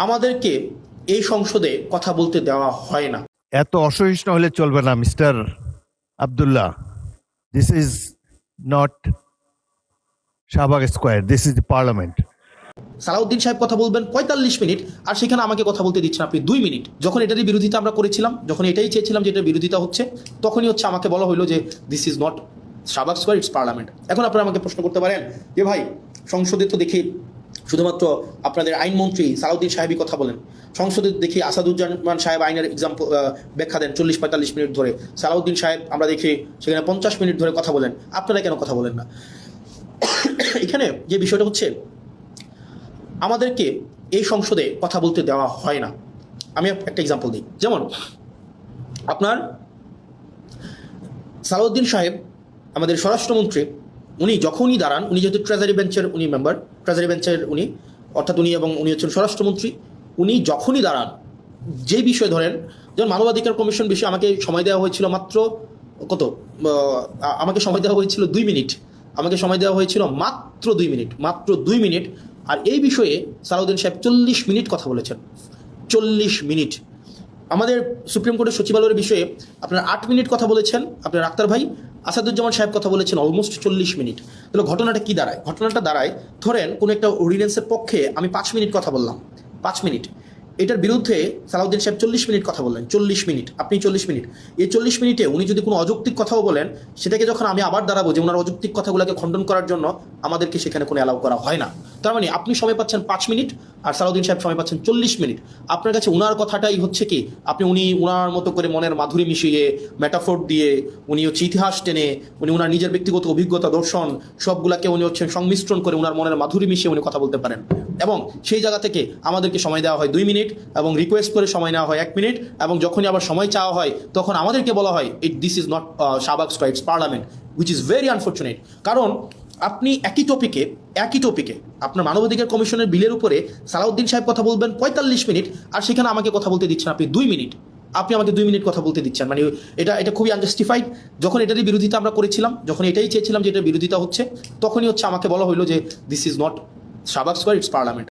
আমাদেরকে এই সংসদে কথা বলতে দেওয়া হয় না। এত অসহিষ্ণু হলে চলবে না mister Abdullah. This is not Shahbag square, this is the parliament. Salauddin সাহেব কথা বলবেন ৪৫ মিনিট, আর সেখানে আমাকে কথা বলতে দিচ্ছেন আপনি ২ মিনিট। যখন এটারই বিরোধিতা আমরা করেছিলাম, যখন এটাই চেয়েছিলাম যে এটার বিরোধিতা হচ্ছে, তখনই হচ্ছে আমাকে বলা হলো যে this is not Shahbag square, it's parliament. এখন আপনারা আমাকে প্রশ্ন করতে পারেন যে ভাই, সংসদে তো দেখি শুধুমাত্র আপনাদের আইনমন্ত্রী সালাউদ্দিন সাহেবই কথা বলেন, সংসদে দেখি আসাদুজ্জামান সাহেব আইনের এক্সাম্পল ব্যাখ্যা দেন ৪০-৪৫ মিনিট ধরে, সালাউদ্দিন সাহেব আমরা দেখি সেখানে ৫০ মিনিট ধরে কথা বলেন, আপনারা কেন কথা বলেন না? এখানে যে বিষয়টা হচ্ছে, আমাদেরকে এই সংসদে কথা বলতে দেওয়া হয় না। আমি একটা এক্সাম্পল দিই। যেমন আপনার সালাউদ্দিন সাহেব আমাদের স্বরাষ্ট্রমন্ত্রী, উনি যখনই দাঁড়ান, উনি যেহেতু ট্রেজারি বেঞ্চের উনি মেম্বার, ট্রেজারি বেঞ্চের উনি, অর্থাৎ উনি হচ্ছেন স্বরাষ্ট্রমন্ত্রী, উনি যখনই দাঁড়ান যে বিষয় ধরেন, যেমন মানবাধিকার কমিশন বিষয়ে আমাকে সময় দেওয়া হয়েছিল মাত্র আমাকে সময় দেওয়া হয়েছিল ২ মিনিট, আমাকে সময় দেওয়া হয়েছিল মাত্র ২ মিনিট, মাত্র ২ মিনিট। আর এই বিষয়ে সালাউদ্দিন সাহেব ৪০ মিনিট কথা বলেছেন, ৪০ মিনিট। আমাদের সুপ্রিম কোর্টের সচিবালয়ের বিষয়ে আপনার ৮ মিনিট কথা বলেছেন আপনার আক্তার ভাই, আসাদুজ্জামান সাহেব কথা বলেছেন অলমোস্ট ৪০ মিনিট। তাহলে ঘটনাটা কি দাঁড়ায়? ঘটনাটা দাঁড়ায়, ধরেন কোনো একটা অর্ডিন্যান্সের পক্ষে আমি ৫ মিনিট কথা বললাম, ৫ মিনিট, এটার বিরুদ্ধে সালাউদ্দিন সাহেব ৪০ মিনিট কথা বললেন, ৪০ মিনিট, আপনি ৪০ মিনিট। এই ৪০ মিনিটে উনি যদি কোনো অযৌক্তিক কথাও বলেন, সেটাকে যখন আমি আবার দাঁড়াবো যে ওনার অযৌক্তিক কথাগুলোকে খণ্ডন করার জন্য, আমাদেরকে সেখানে কোনো অ্যালাউ করা হয় না। তার মানে আপনি সময় পাচ্ছেন ৫ মিনিট আর সালাউদ্দিন সাহেব সময় পাচ্ছেন ৪০ মিনিট। আপনার কাছে ওনার কথাটাই হচ্ছে কি, উনি ওনার মতো করে মনের মাধুরী মিশিয়ে, মেটাফোর দিয়ে, উনি হচ্ছে ইতিহাস টেনে, উনি ওনার নিজের ব্যক্তিগত অভিজ্ঞতা, দর্শন সবগুলাকে উনি হচ্ছেন সংমিশ্রণ করে ওনার মনের মাধুরী মিশিয়ে উনি কথা বলতে পারেন। এবং সেই জায়গা থেকে আমাদেরকে সময় দেওয়া হয় ২ মিনিট, এবং রিকোয়েস্ট করে সময় নেওয়া হয় ১ মিনিট, এবং যখনই আবার সময় চাওয়া হয় তখন আমাদেরকে বলা হয় this is not Shahbag square, it's parliament, which is very unfortunate. কারণ আপনি একই টপিকে আপনার মানবাধিকার কমিশনের বিলের উপরে সালাউদ্দিন সাহেব কথা বলবেন ৪৫ মিনিট, আর সেখানে আমাকে কথা বলতে দিচ্ছেন আপনি ২ মিনিট। আপনি আমাকে ২ মিনিট কথা বলতে দিচ্ছেন, মানে এটা খুবই আনজাস্টিফাইড। যখন এটারই বিরোধিতা আমরা করেছিলাম, যখন এটাই চেয়েছিলাম যে এটার বিরোধিতা হচ্ছে, তখনই হচ্ছে আমাকে বলা হলো যে this is not Shahbag square, it's parliament.